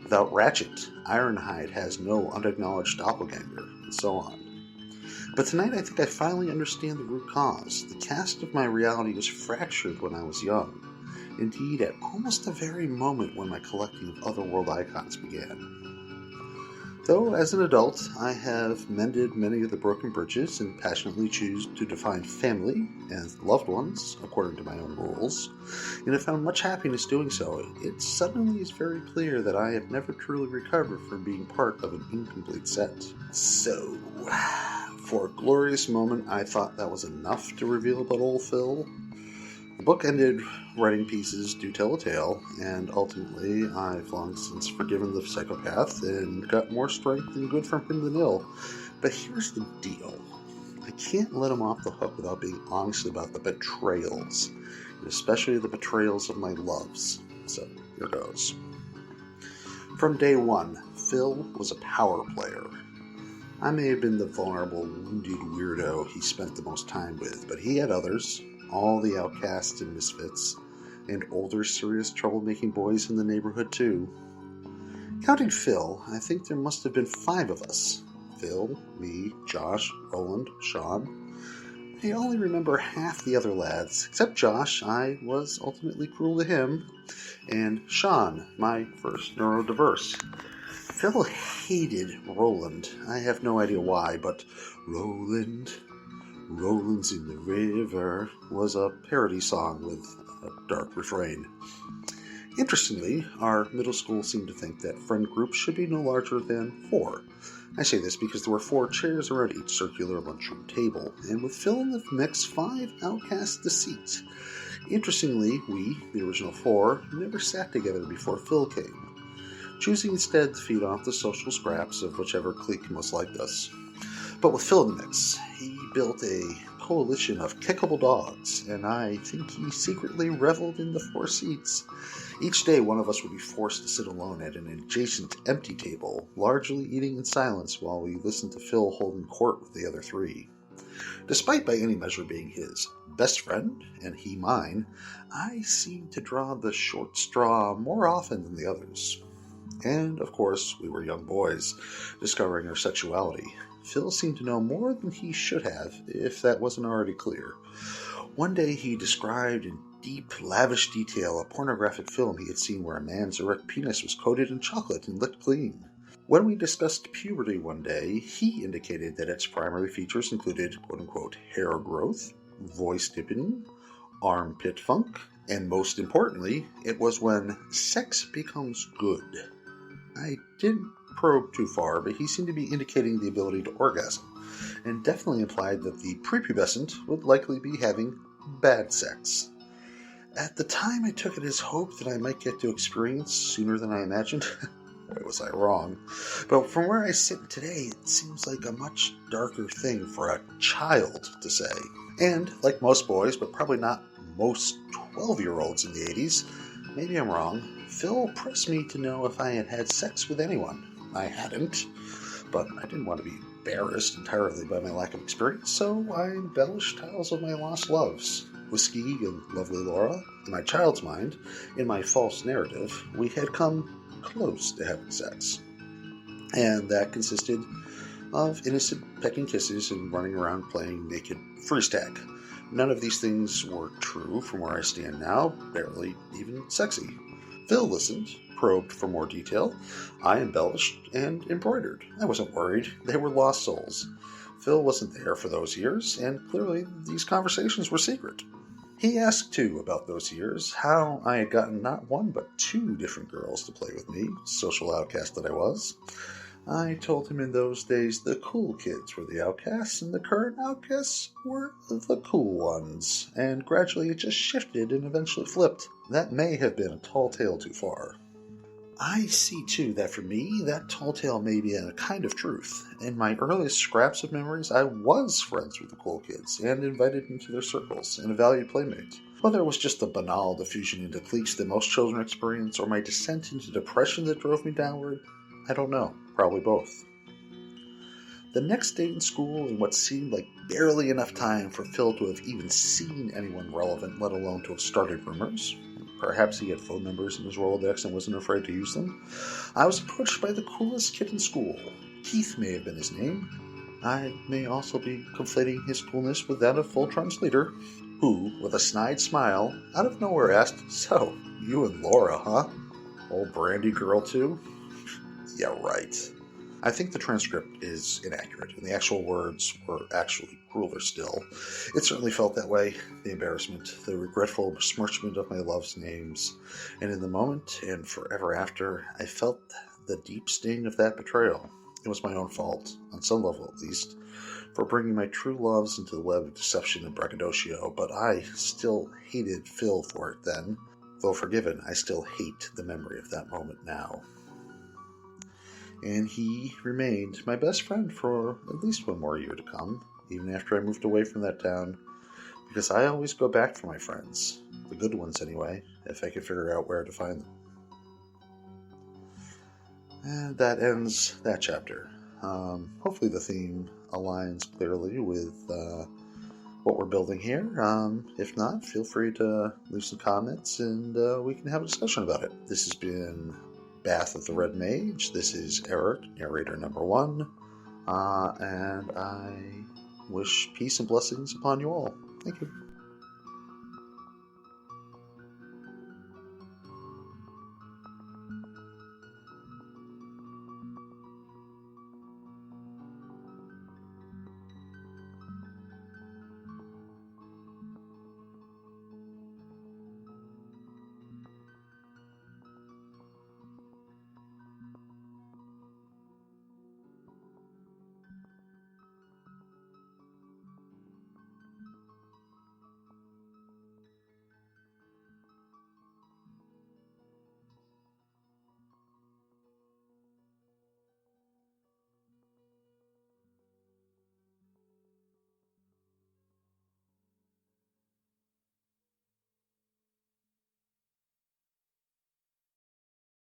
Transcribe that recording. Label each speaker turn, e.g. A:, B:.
A: Without Ratchet, Ironhide has no unacknowledged doppelganger, and so on. But tonight I think I finally understand the root cause. The cast of my reality was fractured when I was young. Indeed, at almost the very moment when my collecting of otherworld icons began. Though, as an adult, I have mended many of the broken bridges and passionately choose to define family and loved ones according to my own rules, and have found much happiness doing so, it suddenly is very clear that I have never truly recovered from being part of an incomplete set. So, for a glorious moment, I thought that was enough to reveal about old Phil. The book ended, writing pieces do tell a tale, and ultimately I've long since forgiven the psychopath and got more strength and good from him than ill. But here's the deal. I can't let him off the hook without being honest about the betrayals, and especially the betrayals of my loves. So, here goes. From day one, Phil was a power player. I may have been the vulnerable, wounded weirdo he spent the most time with, but he had others, all the outcasts and misfits, and older, serious, troublemaking boys in the neighborhood, too. Counting Phil, I think there must have been 5 of us. Phil, me, Josh, Roland, Sean. I only remember half the other lads. Except Josh, I was ultimately cruel to him, and Sean, my first neurodiverse. Phil hated Roland. I have no idea why, but Roland's in the river was a parody song with a dark refrain. Interestingly, our middle school seemed to think that friend groups should be no larger than 4. I say this because there were 4 chairs around each circular lunchroom table, and with Phil in the mix, 5 outcast the seat. Interestingly, we, the original 4, never sat together before Phil came, choosing instead to feed off the social scraps of whichever clique most liked us. But with Phil in the mix, he built a coalition of kickable dogs, and I think he secretly reveled in the 4 seats. Each day one of us would be forced to sit alone at an adjacent empty table, largely eating in silence while we listened to Phil holding court with the other 3. Despite by any measure being his best friend, and he mine, I seemed to draw the short straw more often than the others. And, of course, we were young boys, discovering our sexuality. Phil seemed to know more than he should have, if that wasn't already clear. One day he described in deep, lavish detail a pornographic film he had seen where a man's erect penis was coated in chocolate and licked clean. When we discussed puberty one day, he indicated that its primary features included quote-unquote hair growth, voice deepening, armpit funk, and most importantly, it was when sex becomes good. I didn't probe too far, but he seemed to be indicating the ability to orgasm, and definitely implied that the prepubescent would likely be having bad sex. At the time, I took it as hope that I might get to experience sooner than I imagined. Boy, was I wrong. But from where I sit today, it seems like a much darker thing for a child to say. And, like most boys, but probably not most 12-year-olds in the 80s, maybe I'm wrong, Phil pressed me to know if I had had sex with anyone. I hadn't, but I didn't want to be embarrassed entirely by my lack of experience, so I embellished tales of my lost loves. Whiskey and lovely Laura. In my child's mind, in my false narrative, we had come close to having sex. And that consisted of innocent pecking kisses and running around playing naked freeze tag. None of these things were true from where I stand now, barely even sexy. Phil listened, probed for more detail. I embellished and embroidered. I wasn't worried. They were lost souls. Phil wasn't there for those years, and clearly these conversations were secret. He asked, too, about those years, how I had gotten not 1 but 2 different girls to play with me, social outcast that I was. I told him in those days the cool kids were the outcasts, and the current outcasts were the cool ones, and gradually it just shifted and eventually flipped. That may have been a tall tale too far. I see, too, that for me, that tall tale may be a kind of truth. In my earliest scraps of memories, I was friends with the cool kids, and invited into their circles, and a valued playmate. Whether it was just the banal diffusion into cliques that most children experience, or my descent into depression that drove me downward, I don't know. Probably both. The next day in school, in what seemed like barely enough time for Phil to have even seen anyone relevant, let alone to have started rumors, Perhaps he had phone numbers in his Rolodex and wasn't afraid to use them. I was approached by the coolest kid in school. Keith may have been his name. I may also be conflating his coolness with that of Voltron's leader, who, with a snide smile, out of nowhere asked, "So, you and Laura, huh? Old Brandy girl too?" Yeah, right. I think the transcript is inaccurate, and the actual words were actually crueler still. It certainly felt that way. The embarrassment, the regretful besmirchment of my love's names, and in the moment, and forever after, I felt the deep sting of that betrayal. It was my own fault, on some level at least, for bringing my true loves into the web of deception and braggadocio, but I still hated Phil for it then. Though forgiven, I still hate the memory of that moment now. And he remained my best friend for at least one more year to come, even after I moved away from that town, because I always go back for my friends, the good ones anyway, if I can figure out where to find them. And that ends that chapter. Hopefully the theme aligns clearly with what we're building here. If not, feel free to leave some comments and we can have a discussion about it. This has been Bath of the Red Mage. This is Eric, narrator number 1, and I wish peace and blessings upon you all. Thank you.